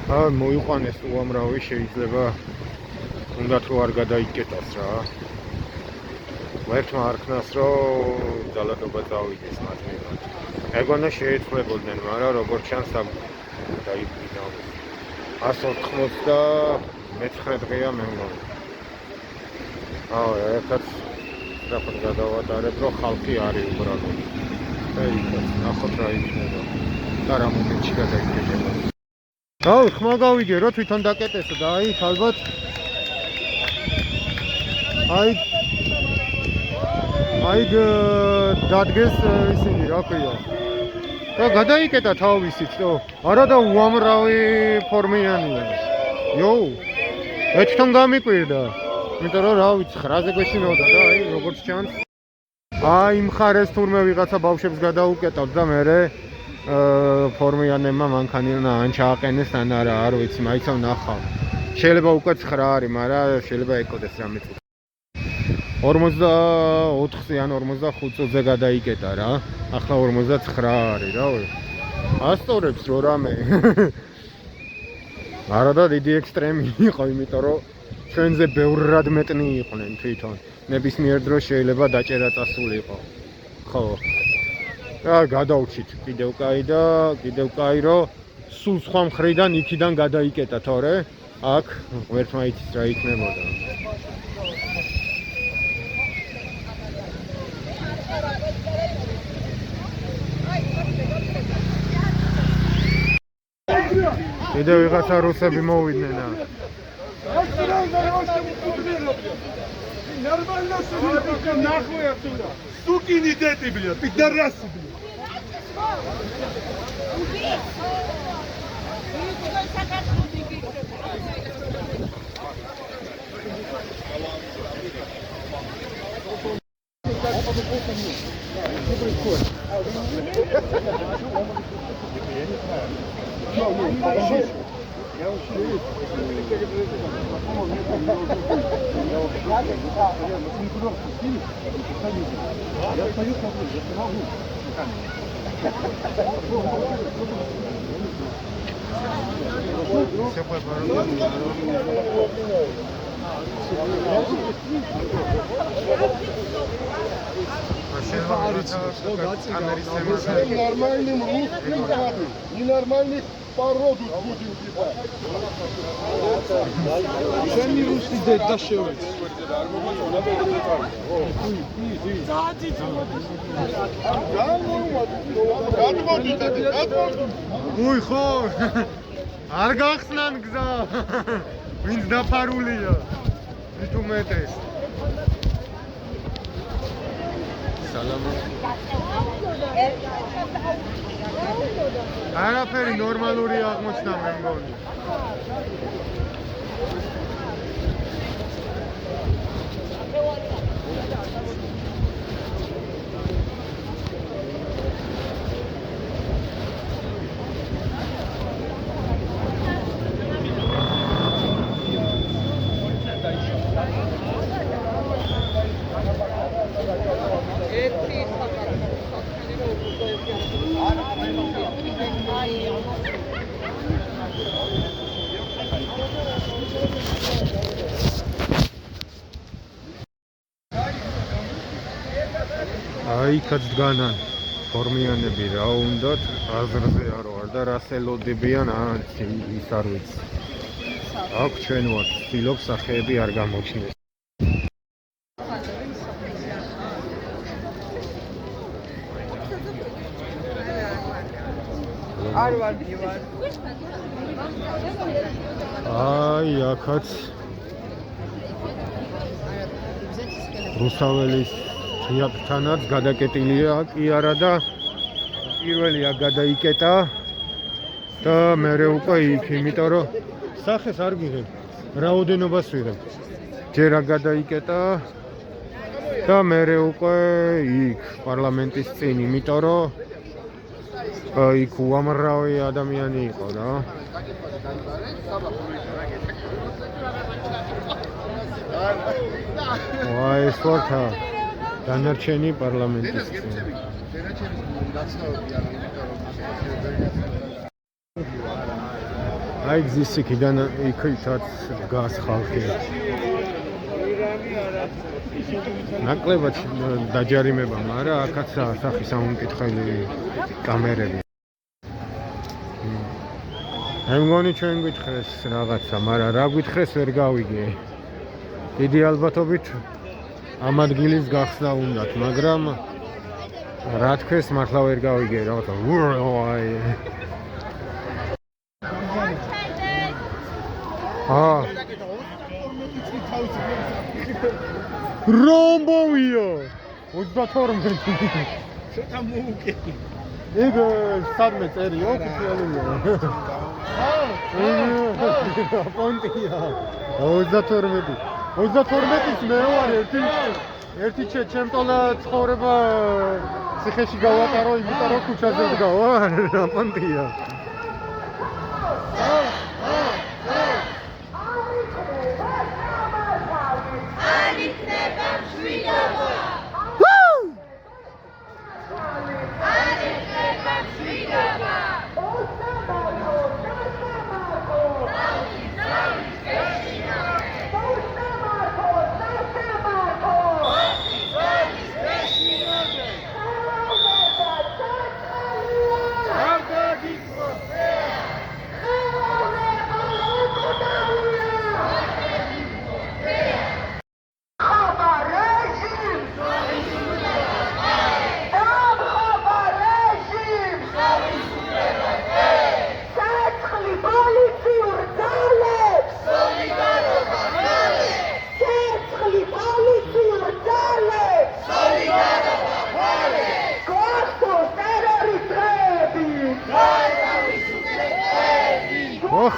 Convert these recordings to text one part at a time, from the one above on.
მოიყვანეს უამრავი შეიძლება უნდათ რომ არ გადაიკეტას რა. ერთმა არქნას რომ ძალადობა წავიდეს მათ მიმართ. ეგონა შეეცვლებოდნენ, მაგრამ როგორც ჩანს დაიბრუნდა. 199 დღეა მე მგონი. ერთად სწრაფად გადავატარებ, რომ ხალხი არის უბრალოდ. ნახოთ რა იქნება. და რა მომენტში გადაიკეტება. ხმა გავიგე, რომ თვითონ დაკეტესო და აი, ალბათ აი დადგეს ისინი, რა ქვია. და გადაიკეტა თავისით, რომ არა და უამრავი ფორმიანია. მე თვითონ გამიკვირდა. იმიტომ რომ რა ვიცი, 9-ზე გვეშინოდა და აი, როგორც ჩანს. აი, მხარეს თურმე ვიღაცა ბავშვებს გადაუკეტავთ და მერე ფორმიანებმა მანქანიდან ან ჩააყენეს ან არა, არ ვიცი, მაიცა ვნახავ. შეიძლება უკვე 9 არის, მაგრამ შეიძლება ეკოდეს რამე წუთი. 44-ზე ან 45 წუთზე გადაიკეტა რა. ახლა 59 არის რა. ასწორებს რო რამე. არა და დიდი ექსტრემი იყო, იმიტომ რომ ჩვენზე ბევრად მეტნი იყვნენ თვითონ. ნებისმიერ დროს შეიძლება დაჭერა წასულიყო. ხო. და გადავჩით კიდევ კაი და კიდევ კაი რომ სულ სხვა მხრიდან იქიდან გადაიკეტა თორე აქ ღმერთმა იცის რა იქნებოდა. კიდევ ვიღაცა რუსები მოვიდნენ აქ. Нормально себе нахуй оттуда. Суки не дети, блядь, пидорасы, блядь. Нормальным русским гадым, ненормальных породов будем ебать. Чем не русский дед дошевец? Уй, ხო! არ გახსნან გზა. ვინც დაფარულია. ვით უმეტეს. სალამო. არაფერი ნორმალური აღმოჩნდა მე მგონი. იქაც დგანან ფორმიანები რა უნდათ აზრზე არ ვარ და რას ელოდებიან ის არ ვიცი. აქ ჩვენ ვართ, ვცდილობ სახეები არ გამოჩნდეს. არ ვარ მივარ. აი აქაც რუსაველის თეატრთანაც გადაკეტილია კი არა და პირველია გადაიკეტა და მერე უკვე იქ, იმიტომ რომ სახეს არ გიღებ, რაოდენობას ვიღებ. ჯერა გადაიკეტა და მერე უკვე იქ პარლამენტის წინ, იმიტომ რომ იქ უამრავი ადამიანი იყო რა. ეს ვართა დანარჩენი პარლამენტის წინ. აი გზის იქიდან იქითაც დგას ხალხი. ნაკლებად დაჯარიმება, მაგრამ აქაც სახის ამომკითხელი კამერები. მე მგონი ჩვენ გითხრეს რაღაცა, მაგრამ რა გითხრეს ვერ გავიგე. დიდი ალბათობით ამ ადგილის გახსნა უნდათ, მაგრამ რა თქვეს მართლა ვერ გავიგე რაღაცა. რომბოვია 32 ცოტა მოუკედი ეგ სადმე წერია ოფიციალურია პონტია 32-ის მე ვარ ერთი ჩემტოლა ცხოვრება ციხეში გავატარო იმიტომ რომ ქუჩაზე ვდგავარ პონტია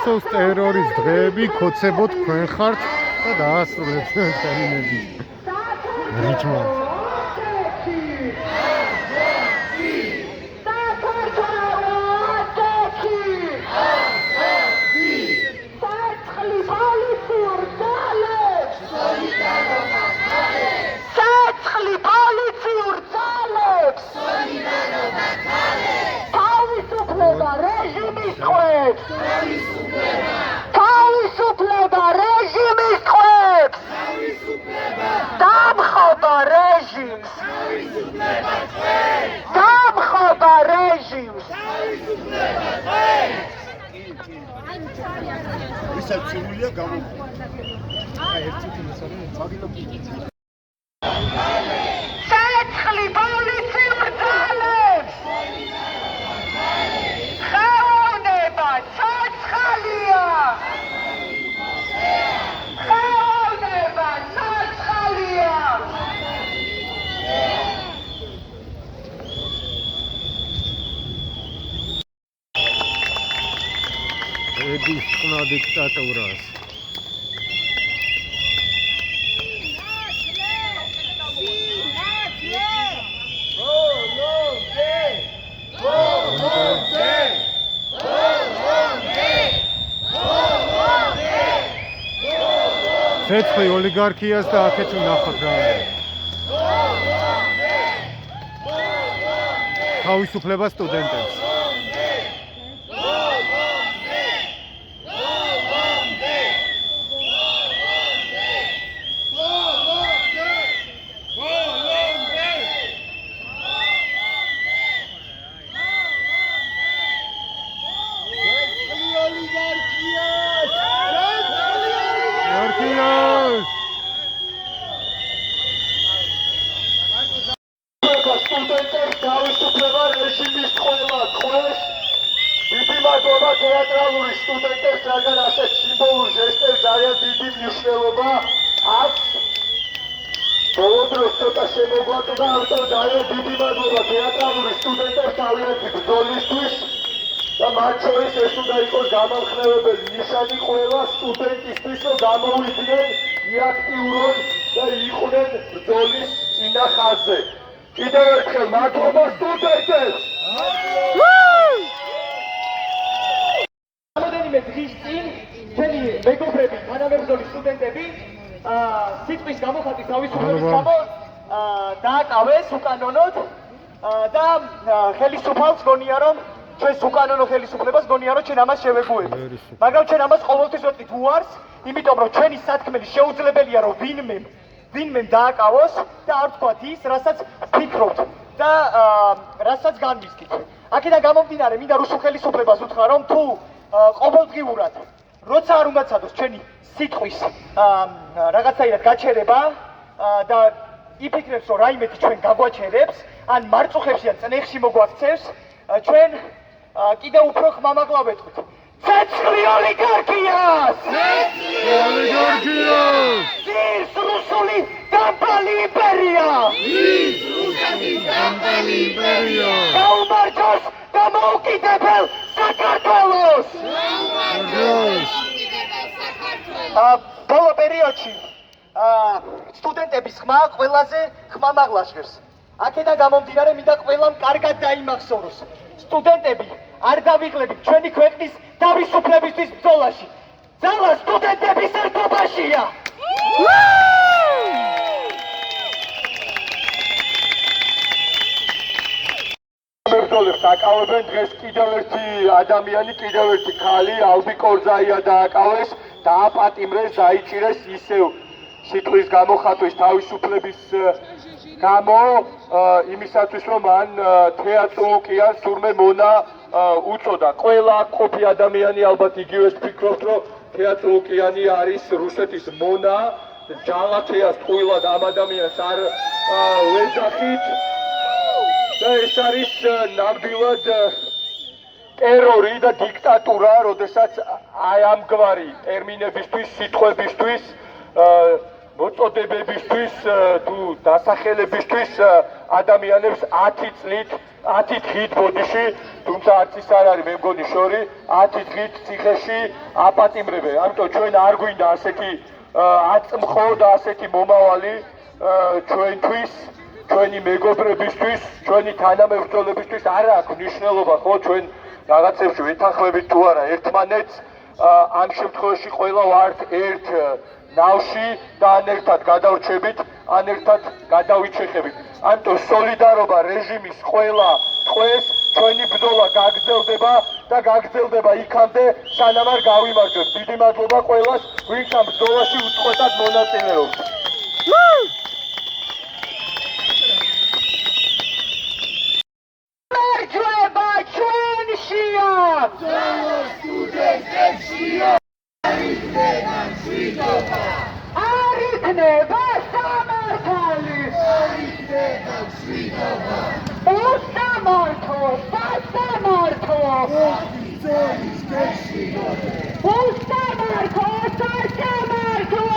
ახსოვს ტერორის დღეები, ქოცებოთ თქვენ ხართ და დაასრულეთ ტერმინები. რიჩმონდ. ისაცურია გამო საცხლი პოლიციურ ძალებს ხელოვნება საცხალია ხელოვნება საცხალია ედის ხმა დიქტატურას ცეცხლი ოლიგარქიას და აქეთ ვნახოთ რა თავისუფლება სტუდენტებს თეატრალური სტუდენტებს რადგან ასეთ სიმბოლურ ჟესტებს ძალიან დიდი მნიშვნელობა აქვს. ბოლო დროს ცოტა შემოგვატყდა, ამიტომ ძალიან დიდი მადლობა თეატრალური სტუდენტებს თავიანთი ბრძოლისთვის და მათ შორის ეს უნდა იყოს გამამხნევებელი ნიშანი ყველა სტუდენტისთვის, რომ გამოვიდნენ იაქტიურონ და იყვნენ ბრძოლის წინა ხაზზე. კიდევ ერთხელ მადლობა სტუდენტებს! დღის წინ ჩვენი მეგობრები, თანამებრძოლი სტუდენტები სიტყვის გამოხატვის თავისუფლების გამო დააკავეს უკანონოდ და ხელისუფალს გონია რომ ჩვენს უკანონო ხელისუფლებას გონია რომ ჩვენ ამას შევეგუებით. მაგრამ ჩვენ ამას ყოველთვის ვეტყვით უარს, იმიტომ რომ ჩვენი სათქმელი შეუძლებელია რომ ვინმე დააკავოს და არ თქვათ ის, რასაც ფიქრობთ და რასაც განვისკით. აქედან გამომდინარე, მინდა რუსულ ხელისუფლებას უთხრა რომ თუ ყოველდღიურად როცა არ უნდა ცადოს ჩვენი სიტყვის რაღაცაირად გაჩერება და იფიქრებს რომ რაიმეთი ჩვენ გაგვაჩერებს ან მარწუხებში ან წნეხში მოგვაქცევს ჩვენ კიდევ უფრო ხმამაღლა ვეთქვით ცეცხლი ოლიგარქიას ზის რუსული დამპალი იმპერია გაუმარჯოს და მოუკიდებელ საქართველოს ბოლო პერიოდში სტუდენტების ხმა ყველაზე ხმამაღლა ჟღერს. აქედან გამომდინარე, მინდა ყველამ კარგად დაიმახსოვროს. სტუდენტები არ დავიღლებით ჩვენი ქვეყნის თავისუფლებისთვის ბრძოლაში. ძალა სტუდენტების ერთობაშია. მებრძოლებს აკავებენ დღეს კიდევ ერთი ადამიანი, კიდევ ერთი ქალი, ალბი კორძაია დააკავეს, დააპატიმრეს, დაიჭირეს ისევ სიტყვის გამოხატვის თავისუფლების გამო იმისათვის რომ მან თეატრალკიანს თურმე მონა უწოდა. ყველა ყოფი ადამიანი ალბათ იგივეს ფიქრობს რომ თეატრალკიანი არის რუსეთის მონა, ჯალათეას ტყუილად ამ ადამიანს არ ვეძახით და ეს არის ნამდვილად ტერორი და დიქტატურა, როდესაც აი ამგვარი ტერმინებისთვის, სიტყვებისთვის მოწოდებებისთვის თუ დასახელებისთვის ადამიანებს 10 წლით 10 დღით ბოდიში, თუმცა არც ის არ არის მე მგონი შორი, 10 დღით ციხეში აპატიმრებენ. ამიტომ ჩვენ არ გვინდა ასეთი აწმყო და ასეთი მომავალი ჩვენთვის, ჩვენი მეგობრებისთვის, ჩვენი თანამებრძოლებისთვის არ აქვს მნიშვნელობა, ხო, ჩვენ რაღაცებში ვეთანხმებით თუ არა ერთმანეთს, ამ შემთხვევაში ყველა ვართ ერთ ნავში და ან ერთად გადავრჩებით, ან ერთად გადავიჩეხებით. ამიტომ სოლიდარობა რეჟიმის ყველა ტყვეს, ჩვენი ბრძოლა გაგრძელდება და გაგრძელდება იქამდე, სანამ არ გავიმარჯვებთ. დიდი მადლობა ყველას, ვინც ამ ბრძოლაში უწყვეტად მონაწილეობს. მარჯვება ჩვენშია! ბრძოლა სტუდენტებშია! არ იქნება სამართალი! არ იქნება შვიდობა! უსამართლო! სასამართლო! ოფიცერის გეშინოდე! უსამართლო! სასამართლო!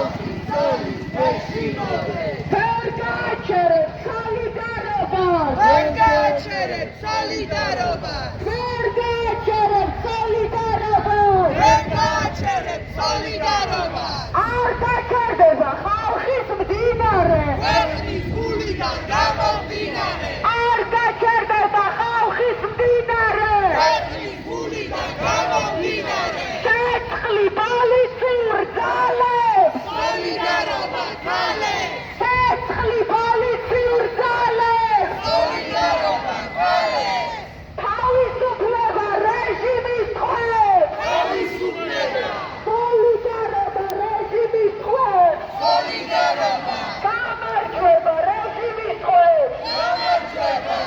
ოფიცერის გეშინოდე! ვერ გაჩერებ სოლიდარობას! ვერ გაჩერებ სოლიდარობას! ვერ გაჩერებ სოლიდარობას! ვერ გაჩერებ სოლიდარობას! არ გაჩერდება ხალხის მდინარე! ქვეყნის გულიდან გამომდინარე! არ გაჩერდება ხალხის მდინარე! ქვეყნის გულიდან გამომდინარე! ცეცხლი პოლიციურ ძალებს! სოლიდარობა ქალებს! ცეცხლი პოლიციურ ძალებს! სოლიდარობა ქალებს! თავისუფლება რეჟიმის ტყვეებს! თავისუფლება! სოლიდარობა რეჟიმის ტყვეებს! სოლიდარობა! გამარჯვება რეჟიმის ტყვეებს! გამარჯვება!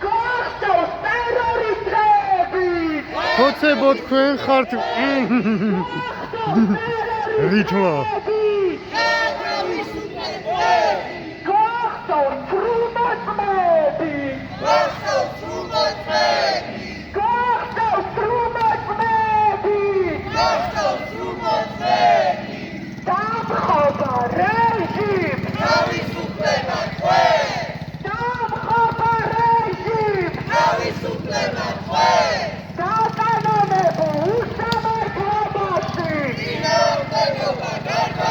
გახსოვს ტერორის დღეები! ხოცებო თქვენ ხართ რითმა გახსოვს რუმოწმები! გახსოვს რუმოწმები! გახსოვს რუმოწმები! გახსოვს რუმოწმები! დამხობა რეჟიმს! თავისუფლება თქვენ! დამხობა რეჟიმს! თავისუფლება თქვენ! დაკანონებულ უსამართლობაში! წინააღმდეგობა გარდა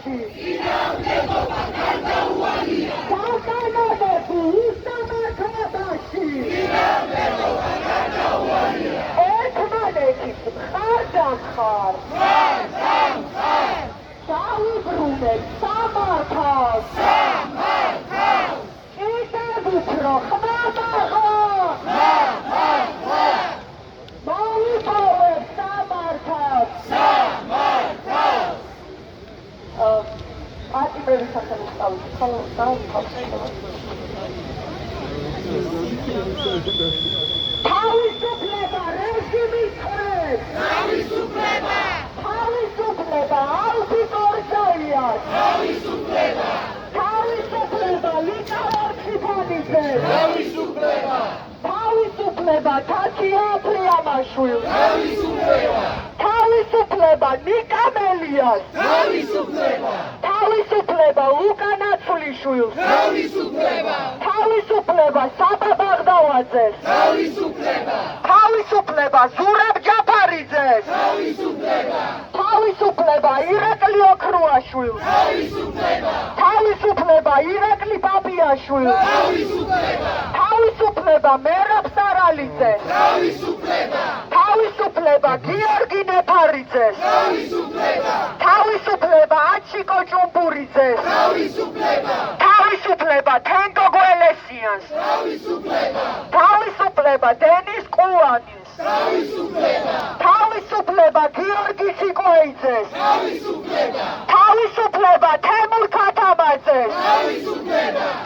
საგანმანათლებლობაში საკანონმდებლო უსამართლობაში ერთმანეთის მხარდამხარ დაუბრუნებ სამართალს კიდევ უფრო ხმამაღლა მოიპოვებ სამართალს ატიმების სახელით სწავლობ თავისუფლება რეჟიმის ხრებს თავისუფლება აუდიტორიას თავისუფლება ლიკაორჩიფანიძეს თავისუფლება თათია აფრიამაშვილს თავისუფლება ნიკამელიას თავისუფლება ლუკა ნაცვლიშვილს თავისუფლება საბა ბაღდავაძეს თავისუფლება ზურაბ ჯაფარიძეს თავისუფლება ირაკლი ოქრუაშვილს თავისუფლება ირაკლი ბაბიაშვილს თავისუფლება მერაბ სარალიძეს თავისუფლება გიორგი ნეფარიძეს თავისუფლება აჩიკო ჭუმბურიძეს თავისუფლება თენგო გველესიანს თავისუფლება დენის ყუანის თავისუფლება გიორგი სიკვეიძეს თავისუფლება თემურ ქათამაძეს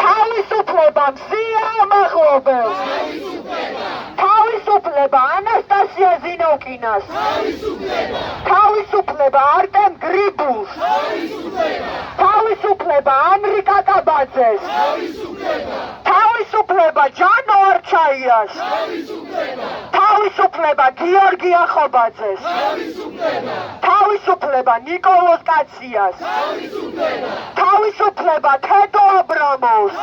თავისუფლება მსია ამაღლობელს თავისუფლება ანასტასია ზინოკინას თავისუფლება არტემ გრიბულს თავისუფლება ანრი კაკაბაძეს თავისუფლება ჯანო არჩაიას თავისუფლება გიორგი ახობაძეს თავისუფლება ნიკოლოზ კაციას თავისუფლება თედო აბრამოვს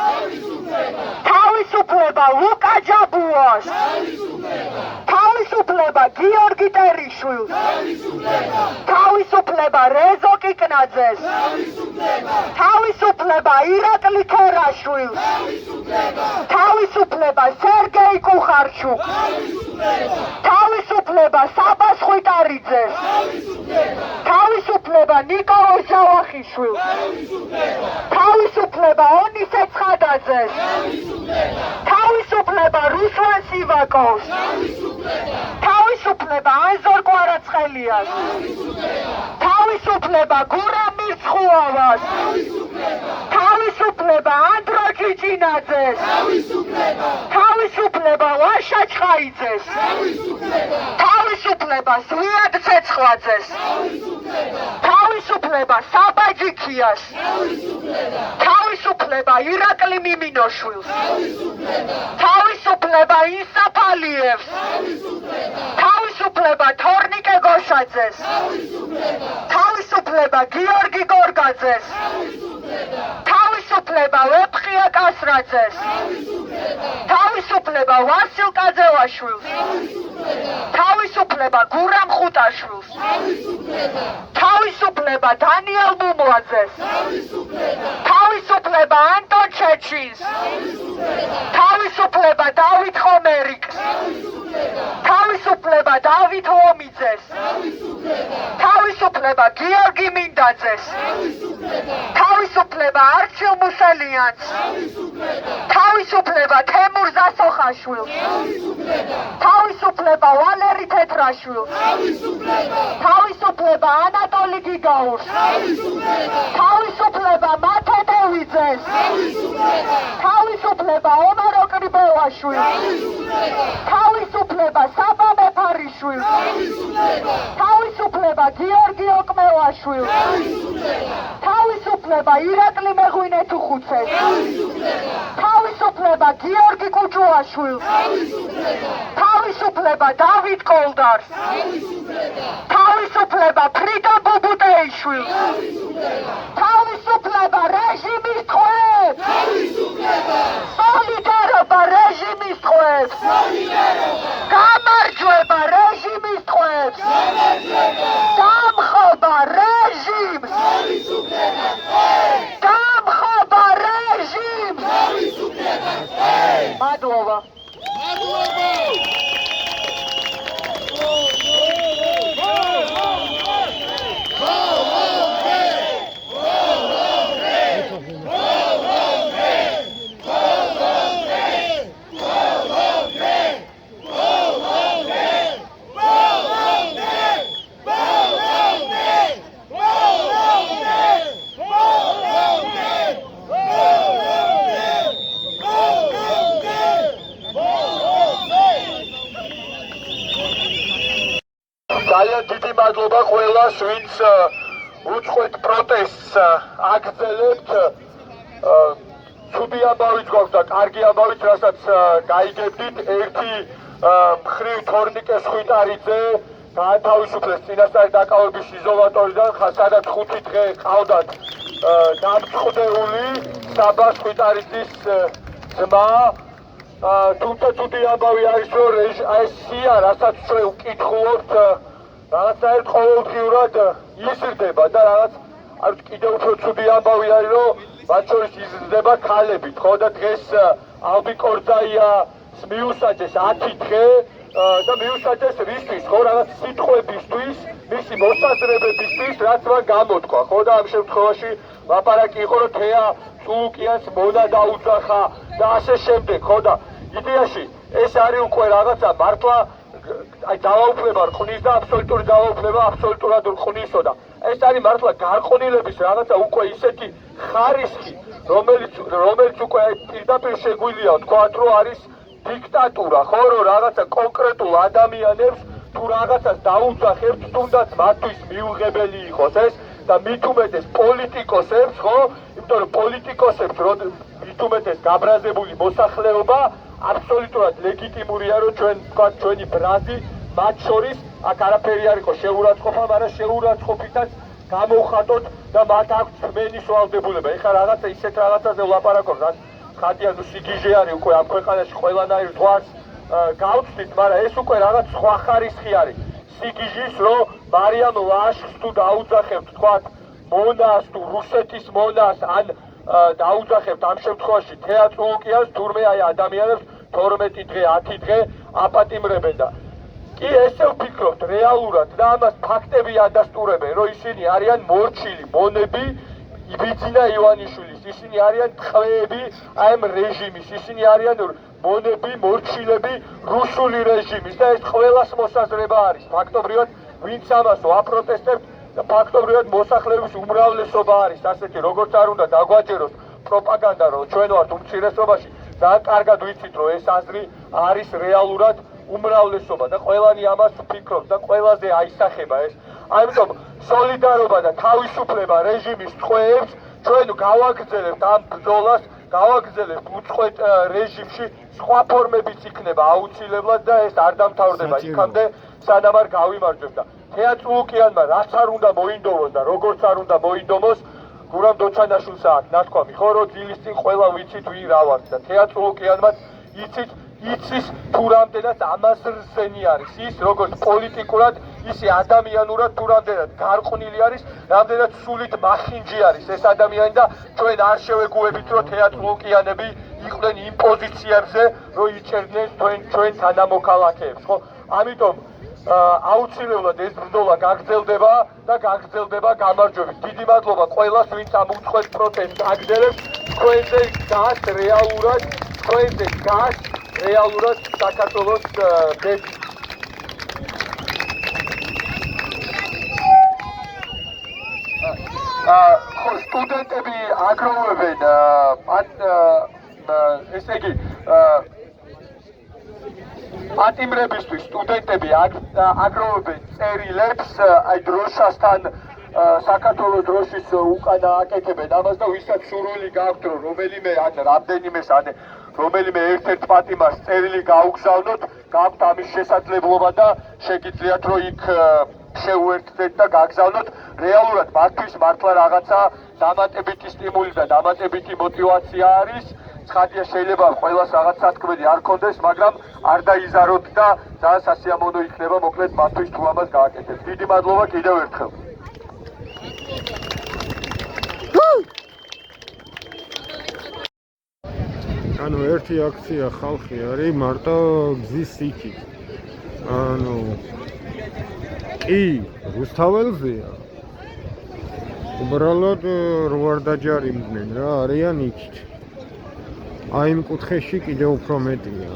თავისუფლება ლუკა ჯაბუას თავისუფლება გიორგი ტერიშვილს თავისუფლება რეზო კიკნაძეს თავისუფლება ირაკლი ქერაშვილს თავისუფლება სერგეი კუხარჩუკ თავისუფლება საბა ხვიტარიძეს თავისუფლება ნიკოლოზ ჯავახიშვილს თავისუფლება ონისე ცხადაძეს თავისუფლება რუსლან სივაკოვს თავისუფლება ანზორ კვარაცხელიას თავისუფლება გურამ მირცხულავას თავისუფლება ანდრო ჭიჭინაძეს თავისუფლება ვაშა ჩხაიძეს თავისუფლება ზვიად ცეცხლაძეს თავისუფლება საბა ჯიქიას თავისუფლება ირაკლი მიმინოშვილს თავისუფლება ისაფალიევს თავისუფლება თორნიკე გოშაძეს თავისუფლება გიორგი გორგაძეს თავისუფლება ვეფხია კასრაძეს თავისუფლება ვასილ კაძევაშვილს თავისუფლება გურამ ხუტაშვილს თავისუფლება დანიელ მუმლაძეს თავისუფლება ანტონ ჩეჩინს თავისუფლება დავით ხომერიკს თავისუფლება დავით ლომიძეს თავისუფლება გიორგი მინდაძეს თავისუფლება არჩილ მუსელიანს თავისუფლება თემურ ზასოხაშვილს თავისუფლება ვალერი თეთრაშვილს თავისუფლება ანატოლი გიგაურს თავისუფლება მათე დევიძეს თავისუფლება ომარ ოკრიბელაშვილს თავისუფლება საბა მეფარიშვილს თავისუფლება გიორგი ოკმელაშვილს თავისუფლება ირაკლი მეღვინეთუხუცეს თავისუფლება გიორგი კუჭუაშვილს თავისუფლება დავით კოლდარს თავისუფლება ფრიდა ბუბუტეიშვილს თავისუფლება რეჟიმის ტყვეებს სოლიდარობა რეჟიმის ტყვეებს გამარჯვება რეჟიმის ტყვეებს დამხობა რეჟიმს დიდი მადლობა ყველას, ვინც უწყვეტ პროტესტს აგრძელებთ. ცუდი ამბავით გვაქვს და კარგი ამბავით, რასაც გაიგებდით. ერთი მხრივ თორნიკე სხვითარიძე გაათავისუფლეს წინასწარი დაკავების იზოლატორიდან, სადაც 5 დღე ყავდათ დამწყვდეული საბა სხვითარიძის ძმა. თუმცა ცუდი ამბავი არის, რომ ეს სია, რასაც ჩვენ ვკითხულობთ, რაღაცნაირად ყოველდღიურად იზრდება და რაღაც კიდევ უფრო ცუდი ამბავი არის, რომ მათ შორის იზრდება ქალებით, ხო და დღეს ალბი კორძაიას მიუსაჯეს 10 დღე და მიუსაჯეს რისთვის, ხო, რაღაც სიტყვებისთვის, მისი მოსაზრებებისთვის, რაც მან გამოთქვა, ხო და ამ შემთხვევაში ლაპარაკი იყო, რომ თეა წულუკიანს მონა დაუძახა და ასე შემდეგ, ხო და იდეაში ეს არის უკვე რაღაცა მართლა ძალაუფლება რყნის და აბსოლუტური ძალაუფლება აბსოლუტურად რყნისო და ეს არის მართლა გარყვნილების რაღაცა უკვე ისეთი ხარისხი, რომელიც უკვე პირდაპირ შეგვიძლია ვთქვათ, რომ არის დიქტატურა, ხო, რომ რაღაცა კონკრეტულ ადამიანებს თუ რაღაცას დაუძახებთ, თუნდაც მათთვის მიუღებელი იყოს ეს და მით უმეტეს პოლიტიკოსებს, ხო, იმიტომ რომ პოლიტიკოსებს მით უმეტეს გაბრაზებული მოსახლეობა აბსოლუტურად ლეგიტიმურია, რომ ჩვენი ბრაზი მათ შორის აქ არაფერი არ იყო შეურაცხყოფა, მაგრამ შეურაცხყოფითაც გამოვხატოთ და მათ აქვს თმენის ვალდებულება. ეხლა რაღაცა ისეთ რაღაცაზე ვლაპარაკობ, რაც ხადია ნუ სიგიჟე არის უკვე ამ ქვეყანაში ყველანაირ ზღვარს გავცდით, მაგრამ ეს უკვე რაღაც სხვა ხარისხი არის. სიგიჟის, რომ მარიამ ლაშხს თუ დაუძახებთ, თქვათ, მონას თუ რუსეთის მონას ან დაუძახებთ ამ შემთხვევაში თეა წულუკიანს, თურმე აი ადამიანებს 12 დღე, 10 დღე აპატიმრებენ და კი ესე ვფიქრობთ რეალურად და ამას ფაქტები ადასტურებენ, რომ ისინი არიან მორჩილი მონები იბიძინა ივანიშვილის, ისინი არიან ტყვეები აი ამ რეჟიმის, ისინი არიან მონები, მორჩილები რუსული რეჟიმის და ეს ყველას მოსაზრება არის. ფაქტობრივად ვინც ამას ვაპროტესტებთ და ფაქტობრივად მოსახლეობის უმრავლესობა არის ასეთი, როგორც არ უნდა დაგვაჯეროს პროპაგანდა, რომ ჩვენ ვართ უმცირესობაში და კარგად ვიცით, რომ ეს აზრი არის რეალურად უმრავლესობა და ყველანი ამას ვფიქრობს და ყველაზე აისახება ეს. ამიტომ სოლიდარობა და თავისუფლება რეჟიმის ტყვეებს ჩვენ გავაგრძელებთ ამ ბრძოლას, გავაგრძელებთ უწყვეტ რეჟიმში, სხვა ფორმებიც იქნება აუცილებლად და ეს არ დამთავრდება იქამდე, სანამ არ გავიმარჯვებთ და თეა წულუკიანმა რაც არ უნდა მოინდომოს და როგორც არ უნდა მოინდომოს, გურამ დოჩანაშვილს აქვს ნათქვამი, ხო, რომ ძილის წინ ყველა ვიცით ვინ რა ვართ და თეა წულუკიანმაც იცის თუ რამდენად ამაზრზენი არის ის, როგორც პოლიტიკურად, ისე ადამიანურად თუ რამდენად გარყვნილი არის, რამდენად სულით მახინჯი არის ეს ადამიანი და ჩვენ არ შევეგუებით, რომ თეა წულუკიანები იყვნენ იმ პოზიციებზე, რომ იჭერდნენ ჩვენ თანამოქალაქეებს, ხო? ამიტომ აუცილებლად ეს ბრძოლა გაგრძელდება და გაგრძელდება გამარჯვებით. დიდი მადლობა ყველას, ვინც ამ უწყვეტ პროტესტს აგრძელებს. თქვენზე დგას რეალურად საქართველოს ბედი. ხო, სტუდენტები აგროვებენ ესე იგი პატიმრებისთვის სტუდენტები აგროვებენ წერილებს, აი დროშასთან საქართველოს დროშის უკანა აკეთებენ ამას და ვისაც სურვილი გაქვთ, რომ რომელიმე ან რამდენიმეს ან რომელიმე ერთ-ერთ პატიმარს წერილი გაუგზავნოთ, გაქვთ ამის შესაძლებლობა და შეგიძლიათ, რომ იქ შეუერთდეთ და გაგზავნოთ. რეალურად მათთვის მართლა რაღაცა დამატებითი სტიმული და დამატებითი мотиваცია არის. ცხადია, შეიძლება ყველას რაღაც სათქმელი არ ქონდეს, მაგრამ არ დაიზაროთ და ძალიან სასიამოვნო იქნება მოკლედ მათთვის თუ ამას გააკეთებთ. დიდი მადლობა კიდევ ერთხელ. ანუ ერთი აქცია ხალხი არის მარტო გზის იქით. ანუ კი რუსთაველზეა. უბრალოდ რვარდაჯარიმდნენ რა, არიან იქით. აი იმ კუთხეში კიდევ უფრო მეტია.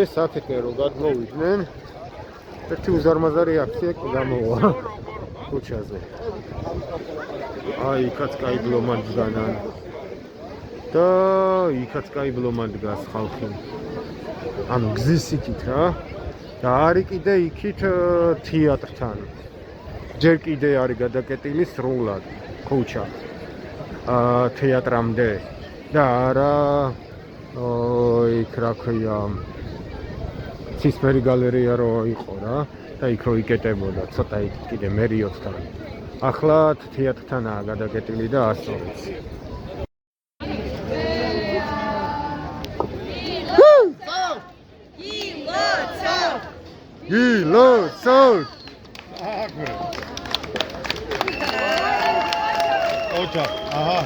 ეს ათეთე რო გადმოვიდნენ, ერთი უზარმაზარი აქცია გამოვა ქუჩაზე. აი, იქაც კაი ბლომად დგანან. და იქაც კაი ბლომა დგას ხალხი. ანუ გზის იქით რა. და არის კიდე იქით თეატრთან. ჯერ კიდე არის გადაკეტილი სრულად ქუჩა. თეატრამდე და არა იქ რა ქვია ცისფერი გალერეა რო იყო რა და იქ რო იკეტებოდა ცოტა იქ კიდე მერიოსთან. ახლა თეატრთანაა გადაკეტილი და ასწორებს. გილოცავ! ოჯახ, აჰა.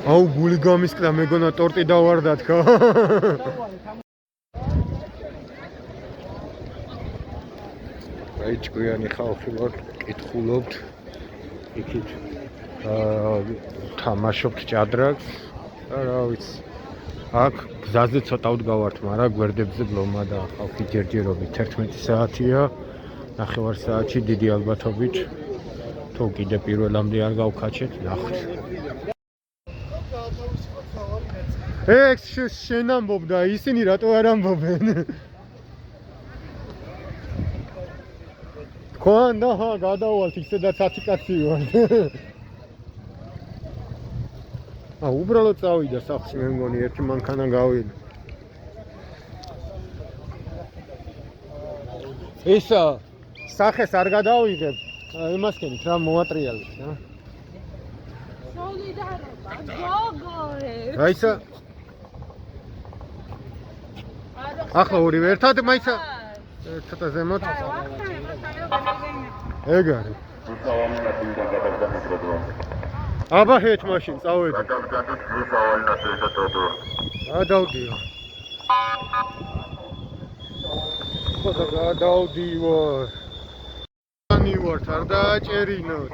აუ გული გამისკდა მეგონა ტორტი დავარდა თქო. აი ჭკვიანი ხალხი ვარ, კითხულობთ. იქით თამაშობთ ჭადრაკს. და რა ვიცი. აქ გზაზე ცოტა ვდგავართ, მაგრამ გვერდებზე ბლომა და ხალხი ჯერჯერობით 11 საათია. 9 საათში დიდი ალბათობით თუ კიდე პირველამდე არ გავქაჩეთ, ნახოთ. ექს შენ ამბობ და ისინი რატო არ ამბობენ? თქვენ და ხა გადავალთ იქ სადაც 10 კაცი ვარ. უბრალოდ წავიდა სახლში მე მგონი ერთი მანქანა გავიდა. ისა სახეს არ გადავიღებ, იმასკენით რა მოატრიალებს რა. სოლიდარობა, გოგოებს. რაისა? ახლა ორივე ერთად მაიცა ცოტა ზემოთ. ეგ არის. აბა ჰეთ მაშინ წავედი. გადავდიო. ხოდა გადავდივარ. მივართ არ დააჭერინოთ.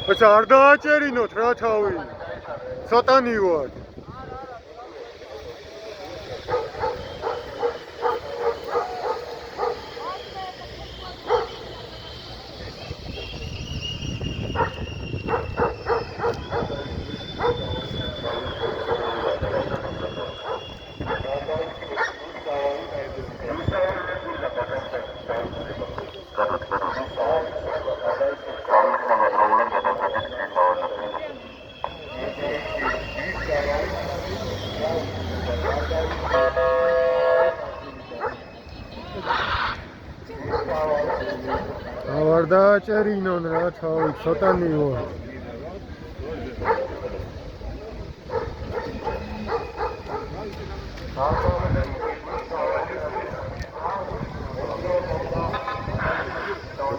Ось არ დააჭერინოთ რა თავი. ცოტანი ვარ. არ დააჭერინონ რა თავი, ცოტანი ვარ.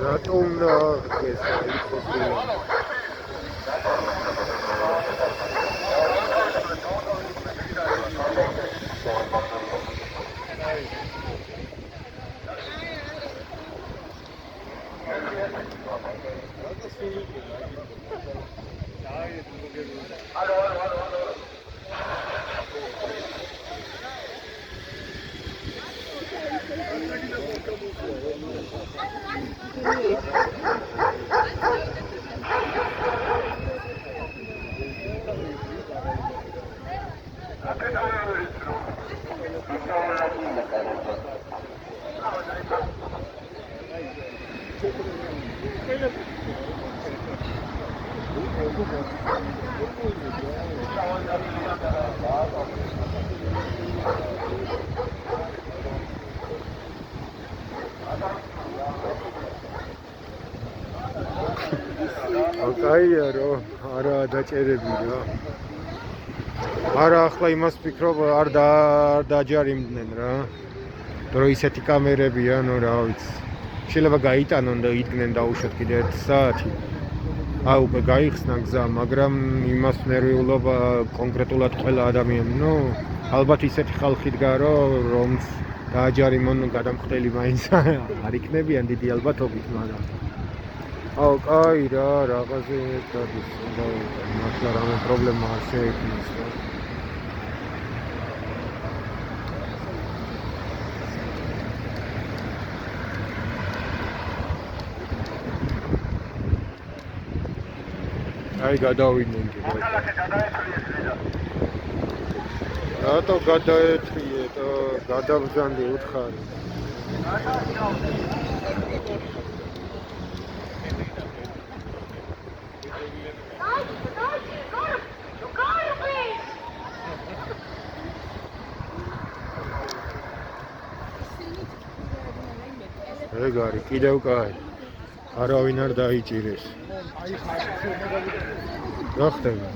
რატო უნდა ეს იყოს? კაია რო არა დაჭერები რა. არა ახლა იმას ვფიქრობ არ დააჯარიმდნენ რა. რო ისეთი კამერებია, ნუ რა ვიცი. შეიძლება გაიტანონ და იდგნენ დაუშვათ კიდე 1 საათი. უკვე გაიხსნა გზა, მაგრამ იმას ნერვიულობა კონკრეტულად ყველა ადამიანი, ალბათ ისეთი ხალხი დგა, რომც დააჯარიმონ გადამხდელი მაინც არ იქნებიან დიდი ალბათობით, მაგრამ აუ, კაი რა, რაღაცე ერთად ის უნდა მართლა რამე პრობლემა არ შეექმნას რა. აი გადავიდნენ კიდე. რატო გადაეთრიეთ? გადაბრძანდი უთხარი. ეგ არის კიდევ კაი. არავინ არ დაიჭირეს. რა ხდება?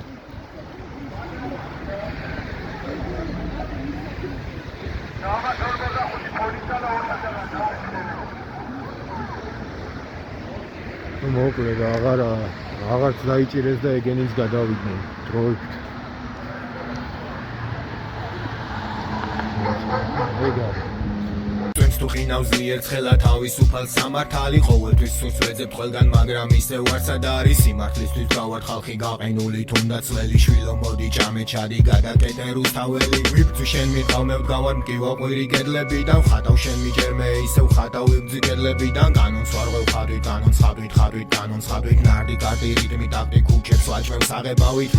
ნუ მოკლედ აღარც დაიჭირეს და ეგენიც გადავიდნენ დროებით. ეგ არის. თუ ყინავს ძლიერ ცხელა თავისუფალ სამართალი ყოველთვის სულს ვეძებ ყველგან მაგრამ ისევ არცად არის სიმართლისთვის გავარ ხალხი გაყენული თუნდაც ძველი შვილო მოდი ჭამე ჩადი გადაკეთე რუსთაველი ვიბძი შენ მიყავმევ გავარ მკივა ყვირი კედლებიდან ხატავ შენ მიჯერმე ისევ ხატავ ვიბძი კედლებიდან განონს ვარღვევ ხადვით განონს ხადვით ნარდი კარტი რიტმი ტაქტი ქუჩებს ვაჭმევ საღებავით